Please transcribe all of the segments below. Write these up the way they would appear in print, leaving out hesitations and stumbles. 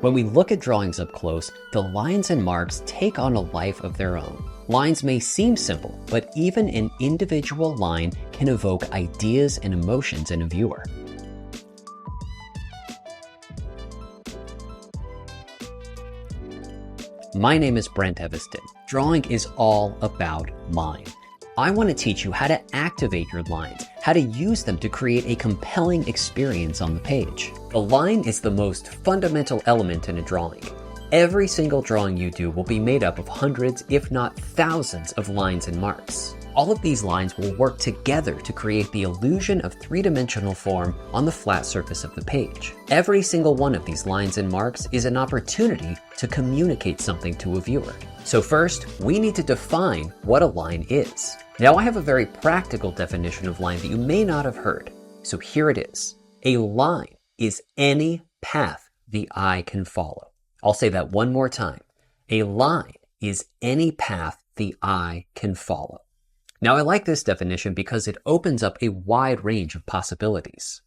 When we look at drawings up close, the lines and marks take on a life of their own. Lines may seem simple, but even an individual line can evoke ideas and emotions in a viewer. My name is Brent Eviston. Drawing is all about line. I want to teach you how to activate your lines, how to use them to create a compelling experience on the page. The line is the most fundamental element in a drawing. Every single drawing you do will be made up of hundreds, if not thousands, of lines and marks. All of these lines will work together to create the illusion of three-dimensional form on the flat surface of the page. Every single one of these lines and marks is an opportunity to communicate something to a viewer. So first, we need to define what a line is. Now I have a very practical definition of line that you may not have heard. So here it is. A line is any path the eye can follow. I'll say that one more time. A line is any path the eye can follow. Now I like this definition because it opens up a wide range of possibilities.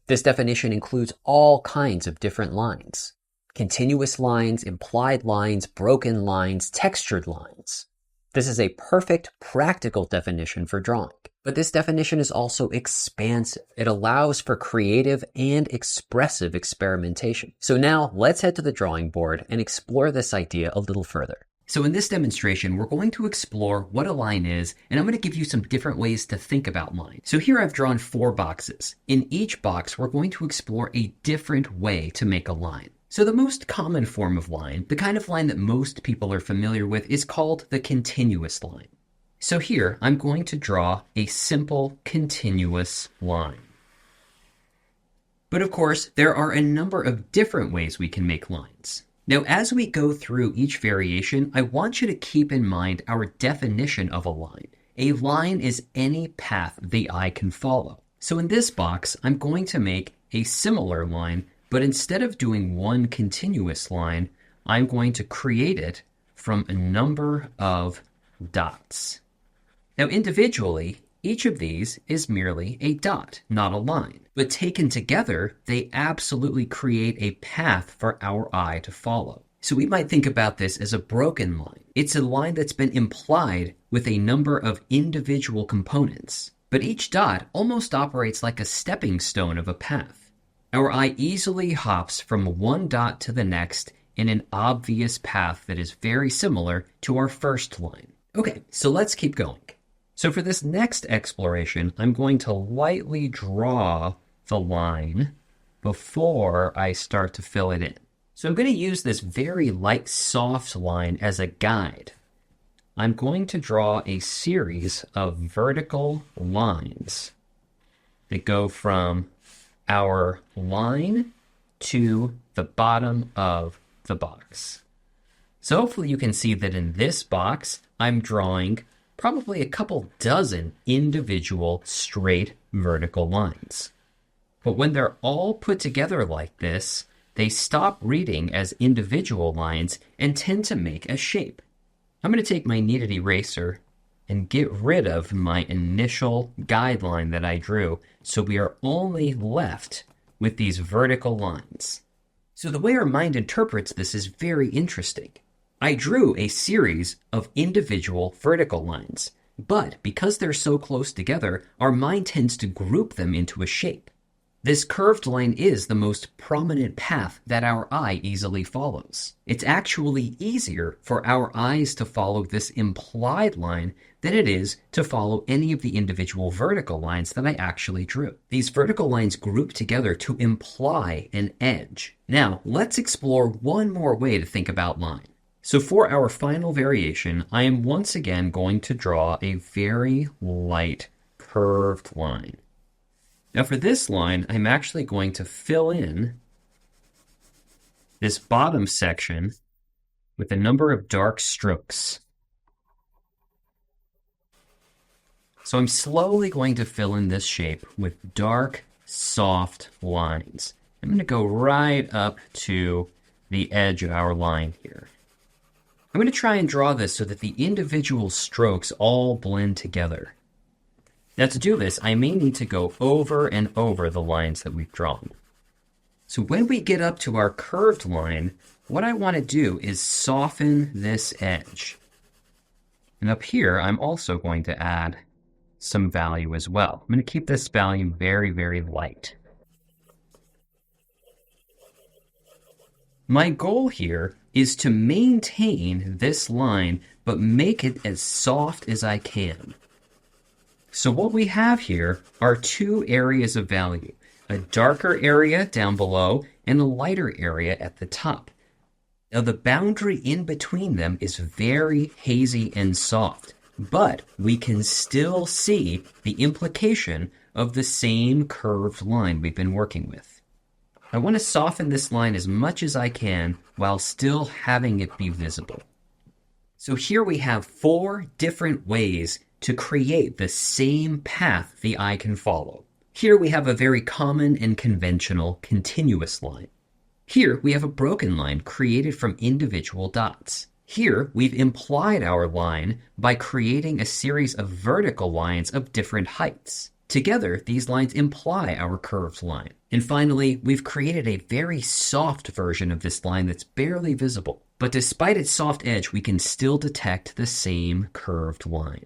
This definition includes all kinds of different lines. Continuous lines, implied lines, broken lines, textured lines. This is a perfect practical definition for drawing. But this definition is also expansive. It allows for creative and expressive experimentation. So now let's head to the drawing board and explore this idea a little further. So in this demonstration, we're going to explore what a line is, and I'm going to give you some different ways to think about lines. So here I've drawn 4 boxes. In each box, we're going to explore a different way to make a line. So the most common form of line, the kind of line that most people are familiar with, is called the continuous line. So here, I'm going to draw a simple continuous line. But of course, there are a number of different ways we can make lines. Now, as we go through each variation, I want you to keep in mind our definition of a line. A line is any path the eye can follow. So in this box, I'm going to make a similar line, but instead of doing one continuous line, I'm going to create it from a number of dots. Now, individually, each of these is merely a dot, not a line. But taken together, they absolutely create a path for our eye to follow. So we might think about this as a broken line. It's a line that's been implied with a number of individual components. But each dot almost operates like a stepping stone of a path. Our eye easily hops from one dot to the next in an obvious path that is very similar to our first line. Okay, so let's keep going. So for this next exploration, I'm going to lightly draw the line before I start to fill it in. So I'm going to use this very light, soft line as a guide. I'm going to draw a series of vertical lines that go from our line to the bottom of the box. So hopefully you can see that in this box, I'm drawing probably a couple dozen individual straight vertical lines. But when they're all put together like this, they stop reading as individual lines and tend to make a shape. I'm going to take my kneaded eraser and get rid of my initial guideline that I drew, so we are only left with these vertical lines. So the way our mind interprets this is very interesting. I drew a series of individual vertical lines, but because they're so close together, our mind tends to group them into a shape. This curved line is the most prominent path that our eye easily follows. It's actually easier for our eyes to follow this implied line than it is to follow any of the individual vertical lines that I actually drew. These vertical lines group together to imply an edge. Now, let's explore one more way to think about line. So for our final variation, I am once again going to draw a very light curved line. Now for this line, I'm actually going to fill in this bottom section with a number of dark strokes. So I'm slowly going to fill in this shape with dark, soft lines. I'm going to go right up to the edge of our line here. I'm going to try and draw this so that the individual strokes all blend together. Now to do this, I may need to go over and over the lines that we've drawn. So when we get up to our curved line, what I want to do is soften this edge. And up here, I'm also going to add some value as well. I'm going to keep this value very, very light. My goal here is to maintain this line, but make it as soft as I can. So what we have here are two areas of value, a darker area down below and a lighter area at the top. Now the boundary in between them is very hazy and soft, but we can still see the implication of the same curved line we've been working with. I want to soften this line as much as I can while still having it be visible. So here we have 4 different ways to create the same path the eye can follow. Here we have a very common and conventional continuous line. Here we have a broken line created from individual dots. Here we've implied our line by creating a series of vertical lines of different heights. Together, these lines imply our curved line. And finally, we've created a very soft version of this line that's barely visible. But despite its soft edge, we can still detect the same curved line.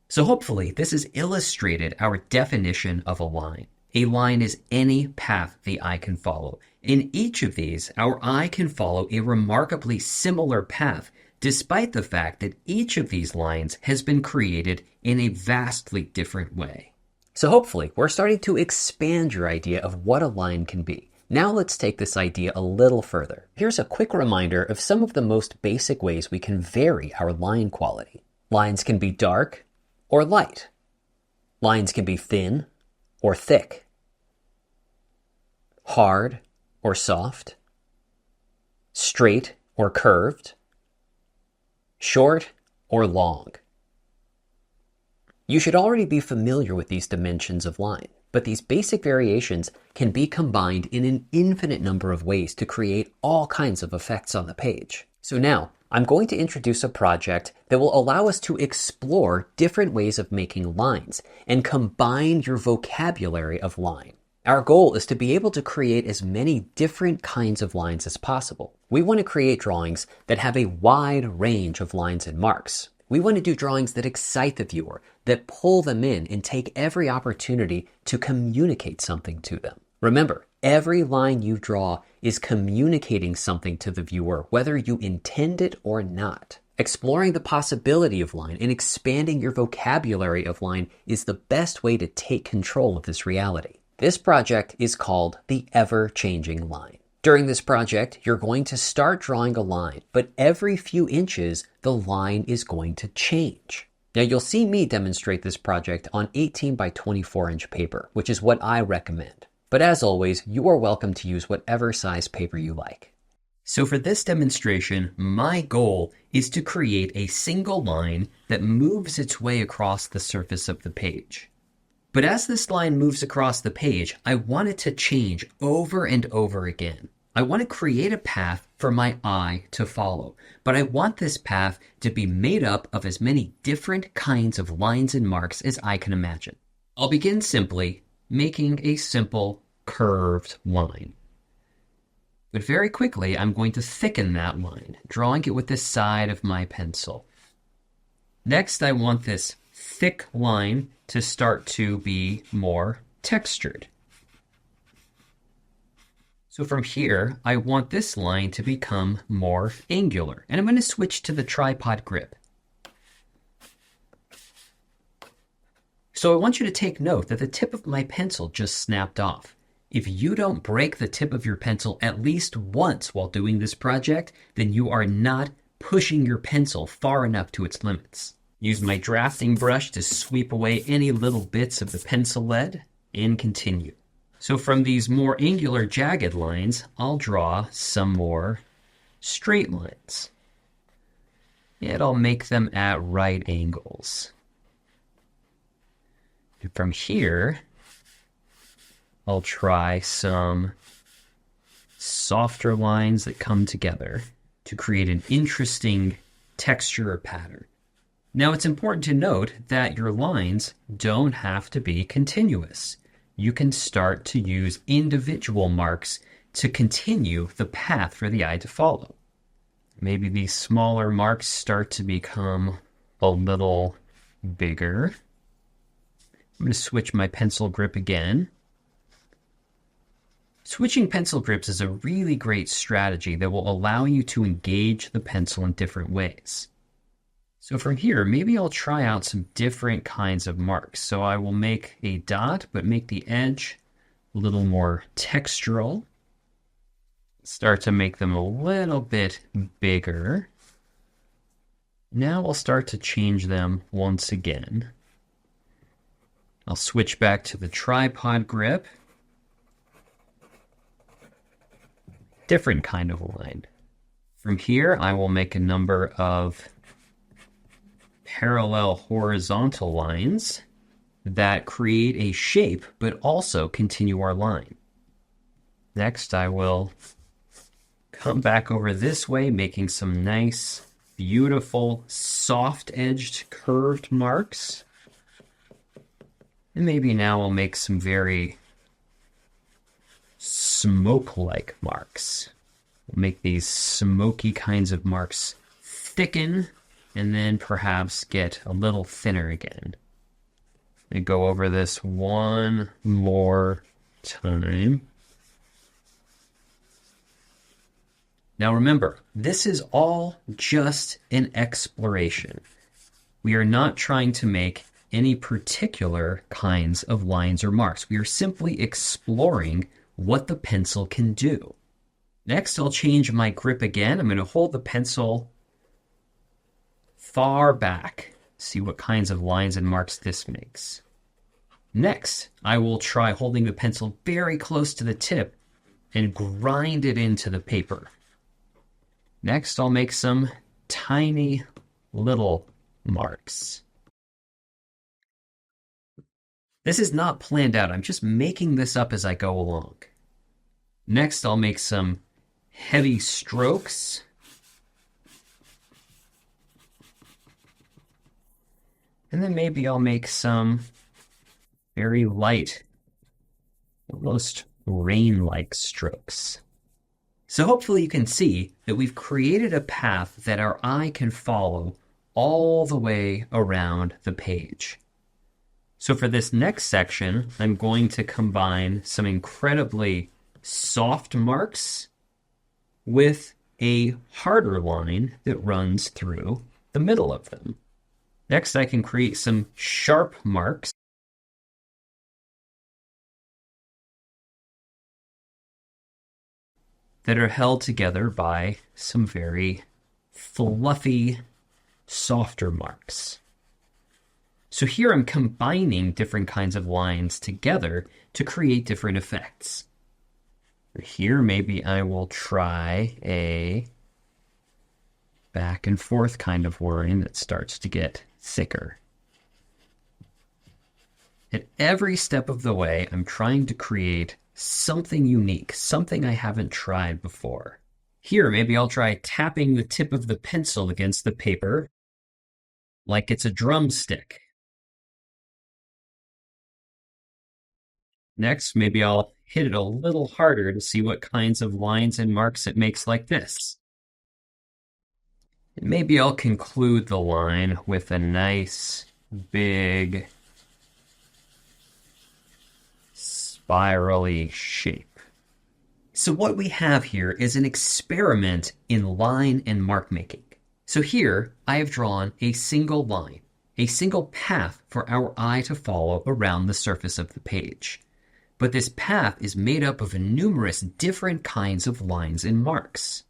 So hopefully, this has illustrated our definition of a line. A line is any path the eye can follow. In each of these, our eye can follow a remarkably similar path, despite the fact that each of these lines has been created in a vastly different way. So hopefully, we're starting to expand your idea of what a line can be. Now let's take this idea a little further. Here's a quick reminder of some of the most basic ways we can vary our line quality. Lines can be dark or light. Lines can be thin or thick. Hard or soft. Straight or curved. Short or long. You should already be familiar with these dimensions of line, but these basic variations can be combined in an infinite number of ways to create all kinds of effects on the page. So now, I'm going to introduce a project that will allow us to explore different ways of making lines and combine your vocabulary of line. Our goal is to be able to create as many different kinds of lines as possible. We want to create drawings that have a wide range of lines and marks. We want to do drawings that excite the viewer, that pull them in and take every opportunity to communicate something to them. Remember, every line you draw is communicating something to the viewer, whether you intend it or not. Exploring the possibility of line and expanding your vocabulary of line is the best way to take control of this reality. This project is called the ever-changing line. During this project, you're going to start drawing a line, but every few inches, the line is going to change. Now you'll see me demonstrate this project on 18 by 24 inch paper, which is what I recommend. But as always, you are welcome to use whatever size paper you like. So for this demonstration, my goal is to create a single line that moves its way across the surface of the page. But as this line moves across the page, I want it to change over and over again. I want to create a path for my eye to follow, but I want this path to be made up of as many different kinds of lines and marks as I can imagine. I'll begin simply making a simple curved line. But very quickly, I'm going to thicken that line, drawing it with the side of my pencil. Next, I want this thick line to start to be more textured. So from here, I want this line to become more angular, and I'm going to switch to the tripod grip. So I want you to take note that the tip of my pencil just snapped off. If you don't break the tip of your pencil at least once while doing this project, then you are not pushing your pencil far enough to its limits. Use my drafting brush to sweep away any little bits of the pencil lead and continue. So from these more angular jagged lines, I'll draw some more straight lines. And I'll make them at right angles. And from here, I'll try some softer lines that come together to create an interesting texture or pattern. Now it's important to note that your lines don't have to be continuous. You can start to use individual marks to continue the path for the eye to follow. Maybe these smaller marks start to become a little bigger. I'm going to switch my pencil grip again. Switching pencil grips is a really great strategy that will allow you to engage the pencil in different ways. So from here, maybe I'll try out some different kinds of marks. So I will make a dot, but make the edge a little more textural. Start to make them a little bit bigger. Now I'll start to change them once again. I'll switch back to the tripod grip. Different kind of line. From here, I will make a number of parallel horizontal lines that create a shape, but also continue our line. Next, I will come back over this way, making some nice, beautiful, soft-edged, curved marks. And maybe now I'll make some very smoke-like marks. We'll make these smoky kinds of marks thicken and then perhaps get a little thinner again. And go over this one more time. Now remember, this is all just an exploration. We are not trying to make any particular kinds of lines or marks. We are simply exploring what the pencil can do. Next, I'll change my grip again. I'm going to hold the pencil far back, see what kinds of lines and marks this makes. Next, I will try holding the pencil very close to the tip and grind it into the paper. Next, I'll make some tiny little marks. This is not planned out. I'm just making this up as I go along. Next, I'll make some heavy strokes. And then maybe I'll make some very light, almost rain-like strokes. So hopefully you can see that we've created a path that our eye can follow all the way around the page. So for this next section, I'm going to combine some incredibly soft marks with a harder line that runs through the middle of them. Next, I can create some sharp marks that are held together by some very fluffy, softer marks. So here I'm combining different kinds of lines together to create different effects. Here, maybe I will try a back and forth kind of line that starts to get thicker. At every step of the way, I'm trying to create something unique, something I haven't tried before. Here, maybe I'll try tapping the tip of the pencil against the paper like it's a drumstick. Next, maybe I'll hit it a little harder to see what kinds of lines and marks it makes like this. And maybe I'll conclude the line with a nice, big, spirally shape. So what we have here is an experiment in line and mark making. So here, I have drawn a single line, a single path for our eye to follow around the surface of the page. But this path is made up of numerous different kinds of lines and marks.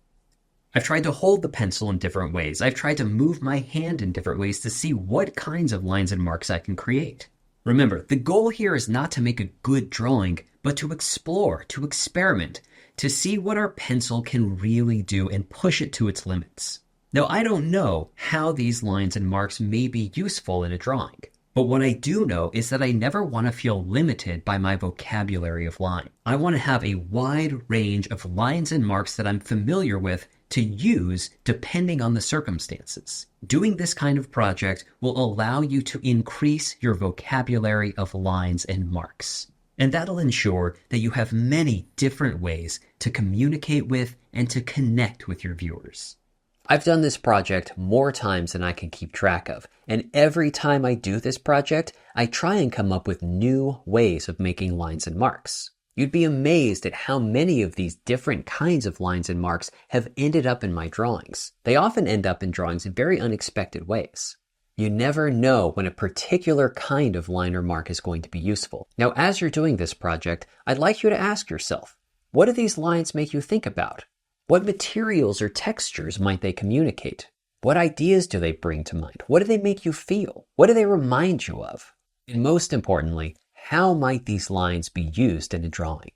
I've tried to hold the pencil in different ways. I've tried to move my hand in different ways to see what kinds of lines and marks I can create. Remember, the goal here is not to make a good drawing, but to explore, to experiment, to see what our pencil can really do and push it to its limits. Now, I don't know how these lines and marks may be useful in a drawing. But what I do know is that I never want to feel limited by my vocabulary of line. I want to have a wide range of lines and marks that I'm familiar with to use depending on the circumstances. Doing this kind of project will allow you to increase your vocabulary of lines and marks. And that'll ensure that you have many different ways to communicate with and to connect with your viewers. I've done this project more times than I can keep track of, and every time I do this project, I try and come up with new ways of making lines and marks. You'd be amazed at how many of these different kinds of lines and marks have ended up in my drawings. They often end up in drawings in very unexpected ways. You never know when a particular kind of line or mark is going to be useful. Now, as you're doing this project, I'd like you to ask yourself, what do these lines make you think about? What materials or textures might they communicate? What ideas do they bring to mind? What do they make you feel? What do they remind you of? And most importantly, how might these lines be used in a drawing?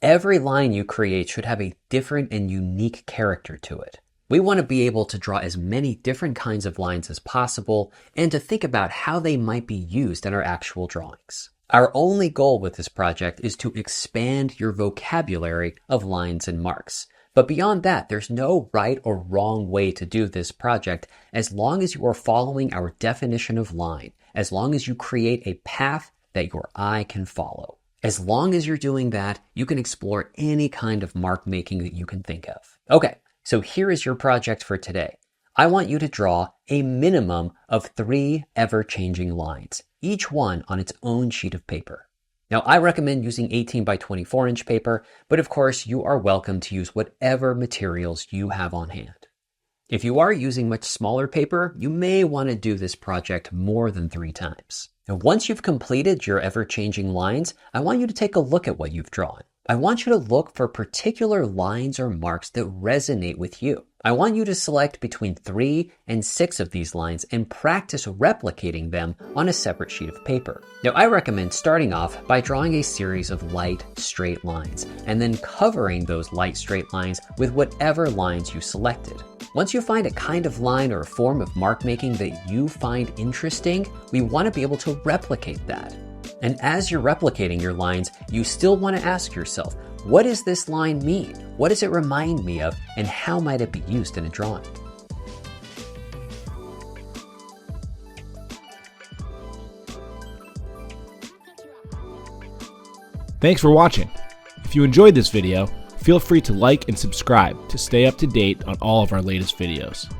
Every line you create should have a different and unique character to it. We want to be able to draw as many different kinds of lines as possible and to think about how they might be used in our actual drawings. Our only goal with this project is to expand your vocabulary of lines and marks. But beyond that, there's no right or wrong way to do this project as long as you are following our definition of line, as long as you create a path that your eye can follow. As long as you're doing that, you can explore any kind of mark making that you can think of. Okay, so here is your project for today. I want you to draw a minimum of 3 ever-changing lines, each one on its own sheet of paper. Now, I recommend using 18 by 24 inch paper, but of course you are welcome to use whatever materials you have on hand. If you are using much smaller paper, you may want to do this project more than 3 times. Now, once you've completed your ever-changing lines, I want you to take a look at what you've drawn. I want you to look for particular lines or marks that resonate with you. I want you to select between 3 and 6 of these lines and practice replicating them on a separate sheet of paper. Now, I recommend starting off by drawing a series of light, straight lines, and then covering those light, straight lines with whatever lines you selected. Once you find a kind of line or a form of mark making that you find interesting, we want to be able to replicate that. And as you're replicating your lines, you still want to ask yourself, what does this line mean? What does it remind me of? And how might it be used in a drawing? Thanks for watching. If you enjoyed this video, feel free to like and subscribe to stay up to date on all of our latest videos.